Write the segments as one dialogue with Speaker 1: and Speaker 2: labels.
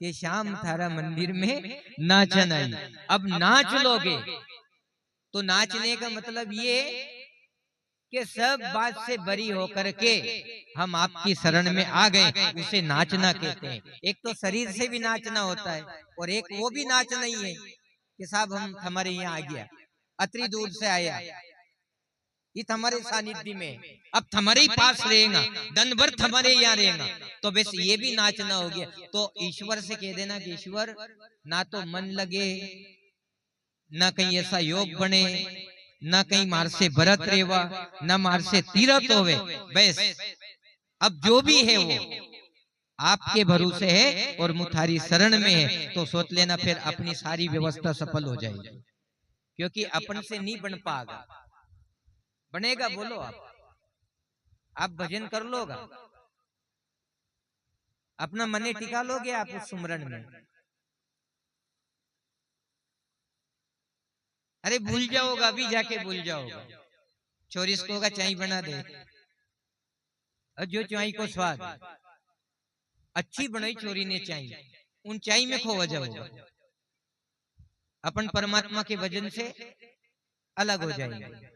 Speaker 1: कि शाम थारा मंदिर में नाचन आई। अब नाच लोगे तो नाचने का मतलब ये कि सब बात से बरी होकर के हम आपकी शरण में आ गए, उसे नाचना कहते हैं। एक तो शरीर से भी नाचना होता है और एक वो भी नाच नहीं है कि साहब हम हमारे यहाँ आ गया, अतरी दूर से आया, ये हमारे सानिध्य में, अब हमारे ही पास रहेगा, दिन भर हमारे यहाँ रहेगा, तो बस ये भी नाचना हो गया। तो ईश्वर से कह देना कि ईश्वर ना तो मन लगे, ना कहीं ऐसा योग बने, ना कहीं मार से भरत रेवा, ना मार से तीरथ होवे, बस अब जो भी है वो आपके भरोसे है और मुथारी शरण में है। तो सोच लेना फिर अपनी सारी व्यवस्था सफल हो जाएगी, क्योंकि अपन से नहीं बन पाएगा। बनेगा बोलो आप भजन कर लोगा, अपना मने टिका लोगे आप उस सुमरन में। अरे भूल जाओगा, अभी जाके भूल जाओगा। चोरिस को का चाय बना दे, और जो चाय को स्वाद अच्छी बनाई चोरी ने चाय, उन चाय में खोवा जाओगा। अपन परमात्मा के वजन से अलग हो जाएंगे।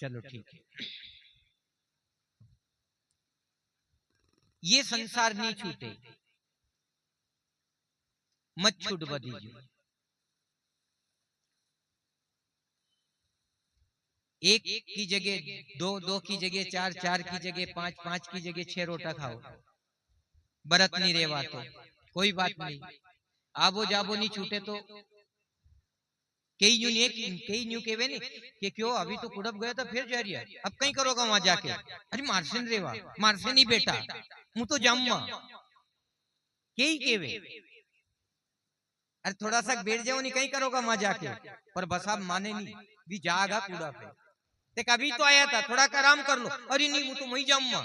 Speaker 1: चलो ठीक है, ये संसार नहीं छूटे, मत छूट दीजिए। एक की जगह दो, दो की जगह चार, चार की जगह पांच, पांच की जगह 6 रोटा खाओ, बरत नहीं रेवा तो कोई बात नहीं, आबो जाबो नहीं छूटे तो कई न्यू केवे नहीं कि क्यों अभी तो कुड़प गया था फिर जा रही है, अब कहीं करोगा वहां जाके, अरे मारसे रेवा, मारसे नहीं बेटा, मुँह तो जाऊंगा कई केवे, अरे थोड़ा सा बैठ जाओ नहीं, कहीं करोगा वहां जाके, पर बस आप माने नहीं, भी जागा कूड़ा पे, ते कभी तो आया था, थोड़ा आराम कर लो, अरे नहीं मुँह तो वही जाऊंगा,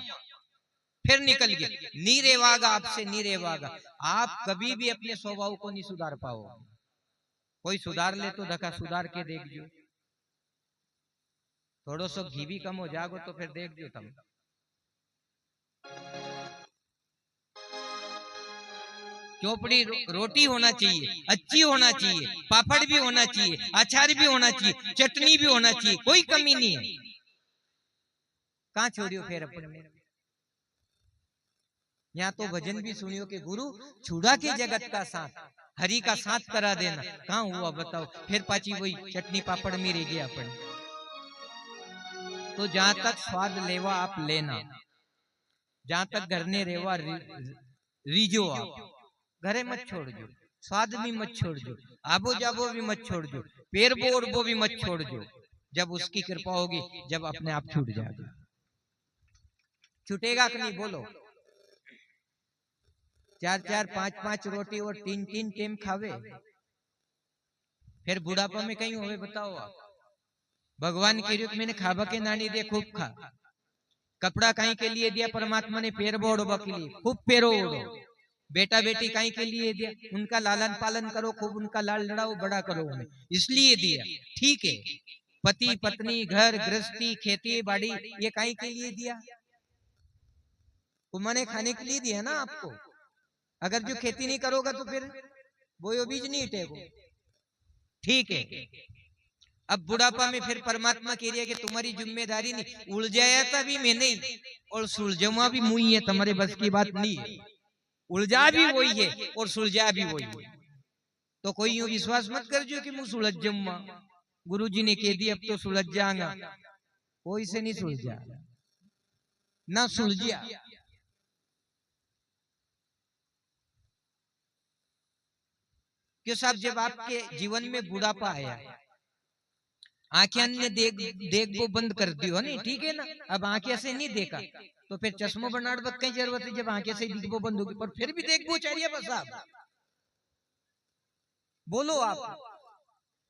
Speaker 1: फिर निकल गए। नहीं रेवागा आपसे, नहीं रेवागा। आप कभी भी अपने स्वभाव को नहीं सुधार पाओ, कोई सुधार ले तो धक्का सुधार के देख जो, थोड़ो सो घी भी कम हो जागो तो फिर देख जो तुम। चौपड़ी रोटी होना चाहिए, अच्छी होना चाहिए, पापड़ भी होना चाहिए, अचार भी होना चाहिए, चटनी भी होना चाहिए, कोई कमी नहीं है। कहाँ छोड़ियो फिर अपने, यहाँ तो भजन भी सुनियो कि गुरु छुड़ा के जगत का साथ, हरि का साथ करा देना, कहाँ हुआ बताओ, फिर पाची वही चटनी पापड़ में रह गया अपन। तो जहां तक स्वाद लेवा आप लेना, जहां तक घर ने रेवा रीजो आप, घरे मत छोड़ जो, स्वाद भी मत छोड़ जो, आबो जाबो भी मत छोड़ जो, पेड़ बोड़बो भी मत छोड़ जो। जब उसकी कृपा होगी, जब अपने आप छूट जाएगा। छूटेगा कि नहीं बोलो? 4-4 5-5 रोटी और 3-3 टाइम खावे, फिर बुढ़ापा में कहीं होवे बताओ आप? भगवान के रूप मैंने खाबा के नानी दे खूब खा, कपड़ा कहीं के लिए दिया परमात्मा ने, पैर बोड़ो के लिए खूब पैरो ओढ़ो, बेटा बेटी कहीं के लिए दिया, उनका लालन पालन करो खूब, उनका लाल लड़ाओ, बड़ा करो उन्हें, इसलिए दिया, ठीक है। पति पत्नी घर गृहस्थी खेती बाड़ी ये कहीं के लिए दिया? मैंने खाने के लिए दिया ना आपको। अगर जो खेती नहीं करोगा तो फिर बोयो बीज नहीं हिटेगो, ठीक है। अब बुढ़ापा में फिर परमात्मा कह रही है कि तुम्हारी जिम्मेदारी नहीं, उलझाया था भी मैं नहीं और सुलझवा भी मुई है, तुम्हारे बस की बात नहीं है, उलझा भी वही है और सुलझा भी वही है। तो कोई यूं विश्वास मत कर जो कि मुझ सुलझ जाऊंगा, गुरु जी ने कह दिया अब तो सुलझ जाऊंगा, कोई से नहीं सुलझा ना सुलझिया। क्यों साहब, जब आपके जीवन में बुढ़ापा आया, आंखें ने देख वो बंद कर दी हो नहीं, ठीक है ना, अब आंखें से नहीं देखा तो फिर चश्मो बनाड़ वक्त कई जरूरत है, जब आंखें से दिख वो बंद होगी, पर फिर भी देख वो चाहिए बस आप बोलो आप।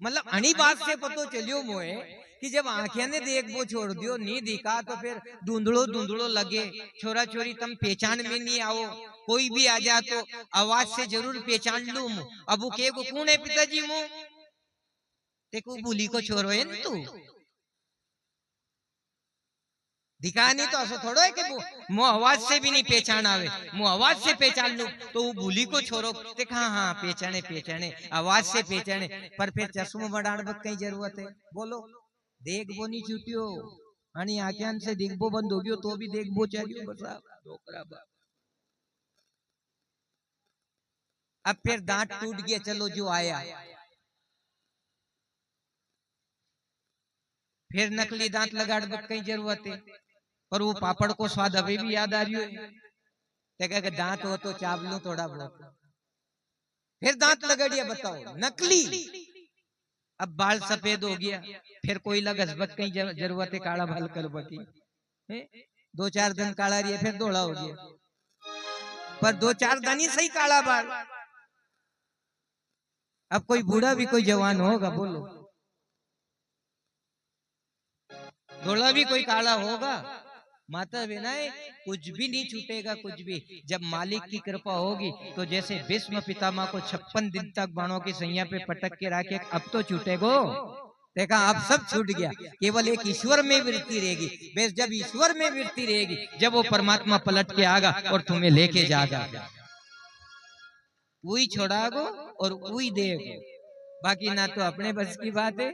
Speaker 1: मतलब अणी बात से पतो चलियो मोए कि जब आंखें ने देख वो छोड़ दियो, नहीं दिखा तो फिर धुंधड़ो धुंधड़ो लगे, छोरा छोरी तुम पहचान में नहीं आओ, कोई भी आ जा तो आवाज से जरूर पहचान लू, अब वो के कौन है पिताजी मुंह देखो भूली को छोरो है तू, दिखा नहीं तो ऐसा थोड़ा है कि मुंह आवाज से भी नहीं पहचान आवे। मुंह आवाज से पहचान लू तो वो भूली को छोरो देखा हाँ पहचाने पहचाने आवाज से पहचाने, पर फिर चश्मो बढ़ाने कई जरूरत है? बोलो देखबो नहीं छूटियो आणि आख्यान से देखबो बंद हो गयो तो भी देखबो चाहिए बस। अब फिर दांत टूट गया, चलो जो आया, फिर नकली दांत लगा कई जरूरत है? पर वो पापड़ को स्वाद अभी भी याद आ रही है, दांत हो तो चाव लू थोड़ा बहुत, फिर दांत लगड़िया बताओ नकली। अब बाल सफेद हो गया, फिर कोई घसबत कहीं जरूरत है काला बाल कर बकी, 2-4 दिन काला रही फिर धोला हो गया, पर 2-4 दिन ही सही काला बाल। अब कोई बूढ़ा भी कोई जवान होगा बोलो, धोला भी कोई काला होगा? माता बिनाए कुछ भी नहीं छूटेगा, कुछ भी। जब मालिक की कृपा होगी तो जैसे भीष्म पितामह को 56 दिन तक बाणों की सैया पे पटक के रखे, अब तो छूटेगो। देखा अब सब छूट गया, केवल एक ईश्वर में वृत्ति रहेगी। बस जब ईश्वर में वृत्ति रहेगी, जब वो परमात्मा पलट के आगा और तुम्हें लेके जागा, वही छोड़ागो और वही देगो। बाकी ना तो अपने बस की बात है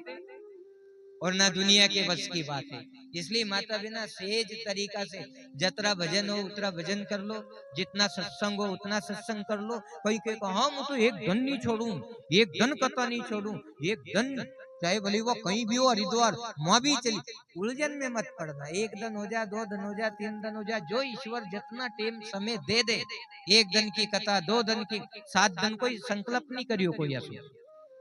Speaker 1: और ना दुनिया के बस की बात है। इसलिए माता बिना सेज तरीका से जतरा भजन हो उतरा भजन कर लो, जितना सत्संग हो उतना सत्संग कर लो। कोई कहे हाँ मैं तो एक धन नहीं छोड़ू, एक धन कथा नहीं छोड़ू, एक धन चाहे भले वो कहीं भी हो, हरिद्वार वहां भी चली, उलझन में मत पड़ना। 1 दिन हो जा, 2 दिन हो जा, 3 दिन हो जा, जो ईश्वर जितना टेम समय दे दे। 1 दिन की कथा, 2 दिन की, 7 दिन कोई संकल्प नहीं करियो कोई ऐसा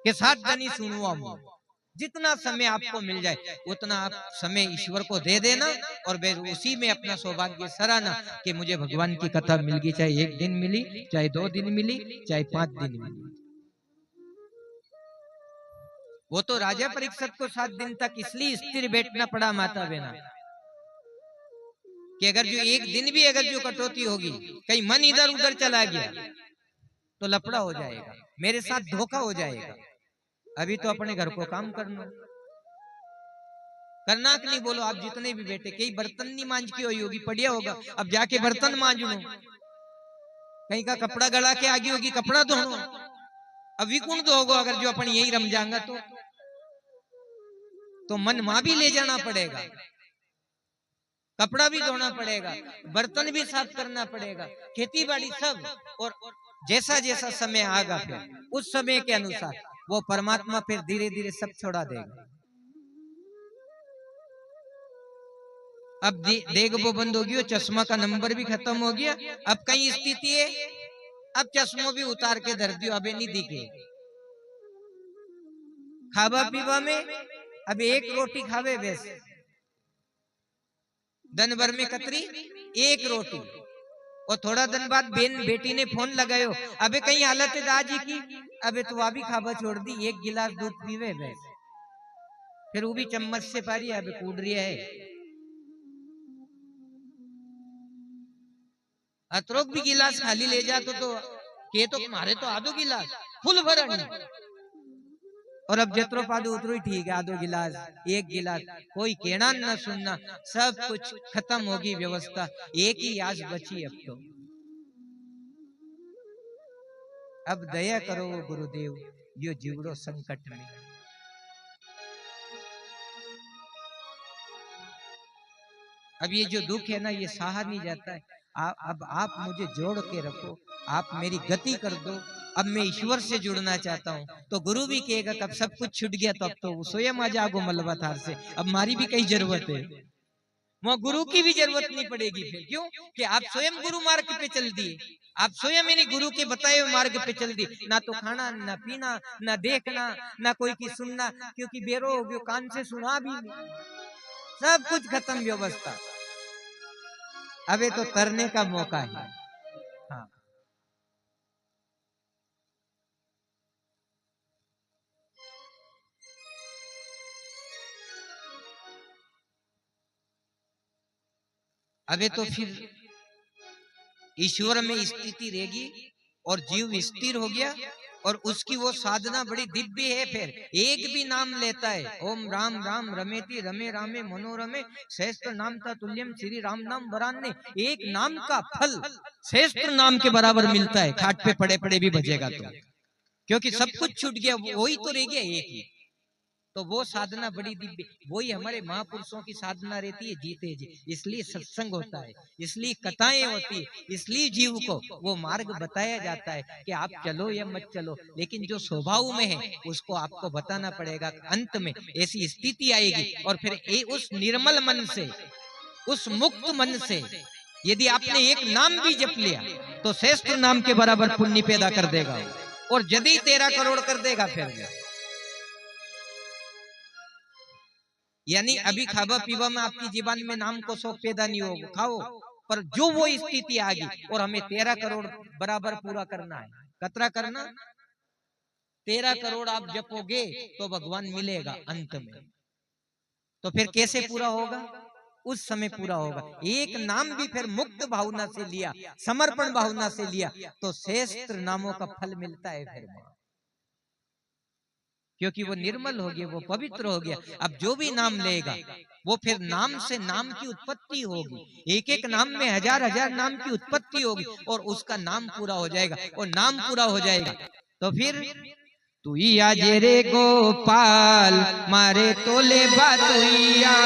Speaker 1: कि 7 दिन ही सुनवा मुझे। जितना समय आपको मिल जाए उतना आप समय ईश्वर को दे देना और उसी में अपना सौभाग्य सराहना कि मुझे भगवान की कथा मिल गई, चाहे 1 दिन मिली, चाहे 2 दिन मिली, चाहे 5 दिन मिली। वो तो राजा परीक्षित को 7 दिन तक इसलिए स्थिर बैठना पड़ा माता बहना कि अगर जो 1 दिन भी अगर जो कटौती होगी, कहीं मन इधर उधर चला गया तो लफड़ा हो जाएगा, मेरे साथ धोखा हो जाएगा। अभी तो अपने घर को काम करना कि नहीं बोलो। आप जितने भी बैठे, कई बर्तन नहीं मांझ की हुई होगी, पड़िया होगा, अब जाके बर्तन मांझ लो। कहीं का कपड़ा गला के आगे होगी, कपड़ा धोनो। अब विकुण तो होगा अगर जो अपन यही रम जाएंगा तो मन वहां भी ले जाना पड़ेगा, कपड़ा भी धोना पड़ेगा, बर्तन भी साफ करना पड़ेगा, खेती बाड़ी सब। और जैसा जैसा समय आएगा फिर उस समय के अनुसार वो परमात्मा फिर धीरे धीरे सब छोड़ा देगा। अब देख वो बंद हो गया, चश्मा का नंबर भी खत्म हो गया। अब कई स्थिति है, अब चश्मो भी उतार के धर दियो, अबे नहीं दिखे। खावा पीवा में अब 1 रोटी खावे, वैसे दिन भर में कतरी 1 रोटी। और थोड़ा दिन बाद बेटी ने फोन लगायो, अबे कहीं हालत है दादी की, अबे तो वह भी खावा छोड़ दी, 1 गिलास दूध पीवे बस, फिर वो भी चम्मच से पारी, अबे कूद रही है। अतरोक भी गिलास खाली ले जा तो के तो मारे तो आधो गिलास फुल भरनी, और अब जतरो पादो उतरो ही ठीक है, आधो गिलास 1 गिलास, कोई कहना न सुनना, सब कुछ खत्म होगी व्यवस्था, एक ही आस बची अब तो। अब दया करो गुरुदेव, यो जीवड़ो संकट में। अब ये जो दुख है ना, ये सहा नहीं जाता है। अब आप मुझे जोड़ के रखो, आप मेरी गति कर दो। अब मैं ईश्वर से जुड़ना चाहता हूँ। तो गुरु भी कहेगा कब सब कुछ छूट गया तो अब तो स्वयं आ जागो मलबाथार से, अब मारी भी कई जरूरत है, वो गुरु की भी जरूरत नहीं पड़ेगी फिर। क्यों कि आप स्वयं गुरु मार्ग पे चल दिए, आप स्वयं मेरी गुरु के बताए हुए मार्ग पे चल दिए। ना तो खाना, ना पीना, ना देखना, ना कोई की सुनना, क्योंकि बेरो हो गयो, कान से सुना भी नहीं, सब कुछ खत्म व्यवस्था। अबे तो तरने का मौका है। हाँ, अबे तो फिर ईश्वर में स्थिति रहेगी और जीव स्थिर हो गया और उसकी वो साधना बड़ी दिव्य है। फिर एक भी नाम लेता है, ओम राम राम रमेति रमे रामे मनोरमे सहस्त्र नाम था तुल्यम श्री राम नाम वरान्ने। एक नाम का फल सहस्त्र नाम के बराबर मिलता है, खाट पे पड़े पड़े भी बजेगा तो, क्योंकि सब कुछ छूट गया, वही तो रह गया एक ही। तो वो साधना बड़ी दिव्य, वही हमारे महापुरुषों की साधना रहती है, जीते जी। इसलिए सत्संग होता है, इसलिए कथाएं होती है, इसलिए जीव को वो मार्ग बताया जाता है कि आप चलो या मत चलो, लेकिन जो स्वभाव में है उसको आपको बताना पड़ेगा। अंत में ऐसी स्थिति आएगी और फिर उस निर्मल मन से, उस मुक्त मन से यदि आपने एक नाम भी जप लिया तो श्रेष्ठ नाम के बराबर पुण्य पैदा कर देगा, और यदि 13 करोड़ कर देगा फिर। यानी अभी खावा पीवा में आपकी जीवन में नाम को शौक पैदा नहीं होगा, खाओ, पर जो वो स्थिति आ गई और हमें 13 करोड़ बराबर पूरा करना है, कतरा करना 13 करोड़ आप जपोगे तो भगवान मिलेगा अंत में। तो फिर कैसे पूरा होगा? उस समय पूरा होगा। एक नाम भी फिर मुक्त भावना से लिया, समर्पण भावना से लिया तो श्रेष्ठ नामों का फल मिलता है फिर, क्योंकि वो निर्मल हो गया, वो पवित्र हो गया। अब जो भी नाम लेगा वो फिर नाम से नाम की उत्पत्ति होगी, एक एक नाम में हजार हजार नाम की उत्पत्ति होगी और उसका नाम पूरा हो जाएगा। और नाम पूरा हो जाएगा तो फिर तू आज रे गोपाल मारे तोले बातुइया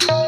Speaker 1: है।